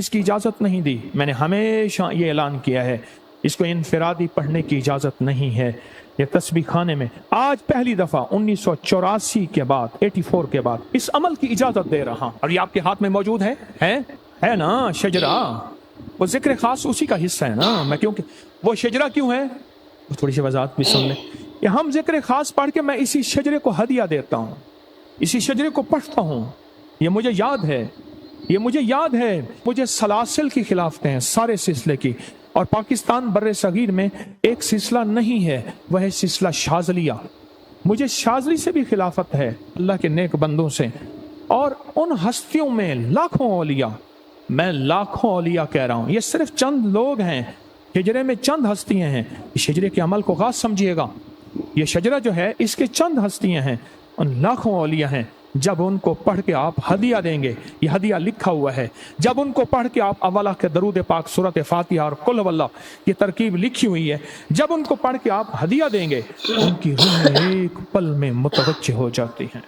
इसकी इजाज़त नहीं दी। मैंने हमेशा ये ऐलान किया है, इसको इनफरादी पढ़ने की इजाज़त नहीं है। ये तस्बीह खाने में आज पहली दफ़ा 1984 के बाद 84 के बाद इस अमल की इजाज़त दे रहा हूँ। और ये आपके हाथ में मौजूद है ना शजरा, वो जिक्र खास उसी का हिस्सा है ना। मैं क्योंकि वो शजरा क्यों है, थोड़ी सी वजाहत भी सुन लें। ये हम जिक्र खास पढ़ के मैं इसी शजरे को हदिया देता हूँ, इसी शजरे को पढ़ता हूँ। ये मुझे याद है, मुझे सलासिल की खिलाफतें हैं सारे सिलसिले की। और पाकिस्तान बर्रे सगीर में एक सिलसिला नहीं है, वह है सिलसिला शाज़लिया। मुझे शाज़ली से भी खिलाफत है, अल्लाह के नेक बंदों से। और उन हस्तियों में लाखों औलिया, मैं लाखों औलिया कह रहा हूँ, ये सिर्फ चंद लोग हैं, हिजरे में चंद हस्तियाँ हैं। इस हिजरे के अमल को खास समझिएगा। ये शजरा जो है इसके चंद हस्तियाँ हैं, उन लाखों औलिया हैं। जब उनको पढ़ के आप हदिया देंगे, ये हदिया लिखा हुआ है, जब उनको पढ़ के आप अव्वला के दरूद पाक, सूरत फातिहा और कुल हुवल्लाह, ये तरकीब लिखी हुई है, जब उनको पढ़ के आप हदिया देंगे, उनकी रूह एक पल में मुतवज्जिह हो जाती हैं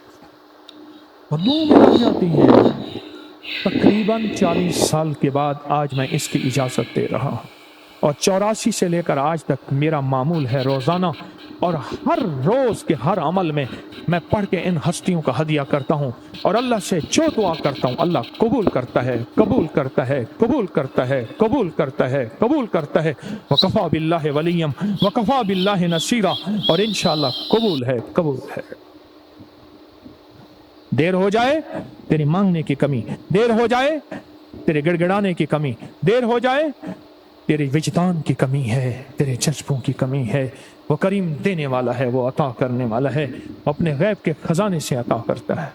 और मुंह में लग जाती हैं। तकरीबन 40 साल के बाद आज मैं इसकी इजाज़त दे रहा हूँ। और 84 से लेकर आज तक मेरा मामूल है रोज़ाना, और हर रोज़ के हर अमल में मैं पढ़ के इन हस्तियों का हदिया करता हूँ। और अल्लाह से जो दुआ करता हूँ अल्लाह कबूल करता है, कबूल करता है, कबूल करता है, कबूल करता है, कबूल करता है। वकफ़ा बिल्लाहि वलिय्यम वकफ़ा बिल्लाहि नसीरा। और इंशाअल्लाह कबूल है, कबूल है। देर हो जाए तेरी मांगने की कमी, देर हो जाए तेरे गिड़गिड़ाने की कमी, देर हो जाए तेरे विजदान की कमी है, तेरे जज्बों की कमी है। वो करीम देने वाला है, वो अता करने वाला है, अपने गैब के खजाने से अता करता है।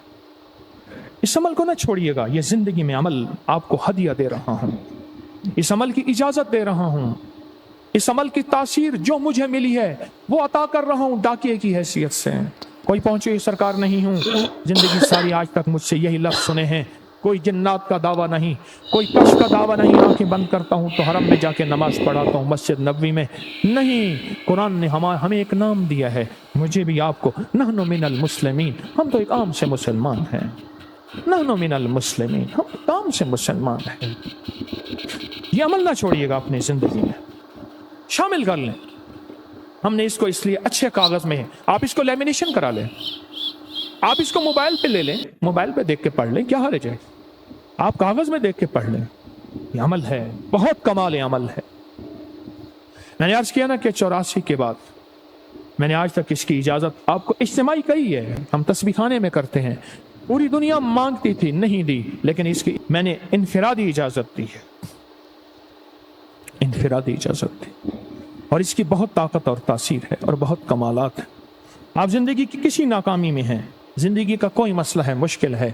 इस अमल को ना छोड़िएगा। ये जिंदगी में अमल आपको हदिया दे रहा हूँ, इस अमल की इजाजत दे रहा हूँ, इस अमल की तासीर जो मुझे मिली है वो अता कर रहा हूँ डाकिए की हैसियत से। कोई पहुंची सरकार नहीं हूँ, जिंदगी सारी आज तक मुझसे यही लफ्ज़ सुने हैं। कोई जिन्नात का दावा नहीं, कोई कश का दावा नहीं। आंखें बंद करता हूँ तो हरम में जाके नमाज पढ़ाता हूँ, मस्जिद नबवी में नहीं। कुरान ने हमें एक नाम दिया है, मुझे भी आपको, नहनु मिनल मुस्लिमीन, हम तो एक आम से मुसलमान हैं। नहनु मिनल मुस्लिमीन, हम एक आम से मुसलमान हैं। ये अमल ना छोड़िएगा, अपनी जिंदगी में शामिल कर लें। हमने इसको इसलिए अच्छे कागज में है, आप इसको लेमिनेशन करा लें, आप इसको मोबाइल पे ले लें, मोबाइल पे देख के पढ़ लें, क्या हर्ज है। आप कागज में देख के पढ़ लें। ये अमल है, बहुत कमाल अमल है। मैंने अर्ज किया ना कि 84 के बाद मैंने आज तक इसकी इजाजत आपको इज्तिमाई कही है, हम तस्बीह खाने में करते हैं। पूरी दुनिया मांगती थी, नहीं दी, लेकिन इसकी मैंने इनफरादी इजाजत दी है, इनफरादी इजाजत दी। और इसकी बहुत ताकत और तासीर है और बहुत कमालात है। आप जिंदगी की किसी नाकामी में हैं, जिंदगी का कोई मसला है, मुश्किल है,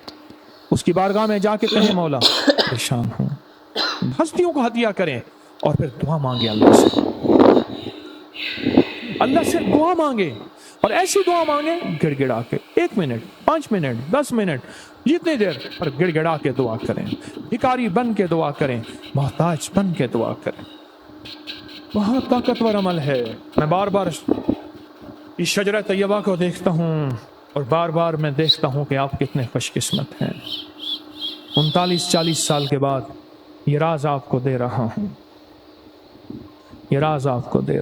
उसकी बारगाह में जाके कहें मौला परेशान हूं, हस्तियों को हदिया करें और फिर दुआ मांगे अल्लाह से। अल्लाह से दुआ मांगे और ऐसी दुआ मांगे गिड़गिड़ा के, 1 मिनट, 5 मिनट, 10 मिनट, जितनी देर पर गिड़गिड़ा के दुआ करें, भिखारी बन के दुआ करें, मोहताज बन के दुआ करें। बहुत ताकतवर अमल है। मैं बार बार इस शजरा तैयबा को देखता हूँ और बार बार मैं देखता हूँ कि आप कितने खुशकिस्मत हैं। 39-40 साल के बाद ये राज आपको दे रहा हूँ, ये राज आपको दे रहा हूँ।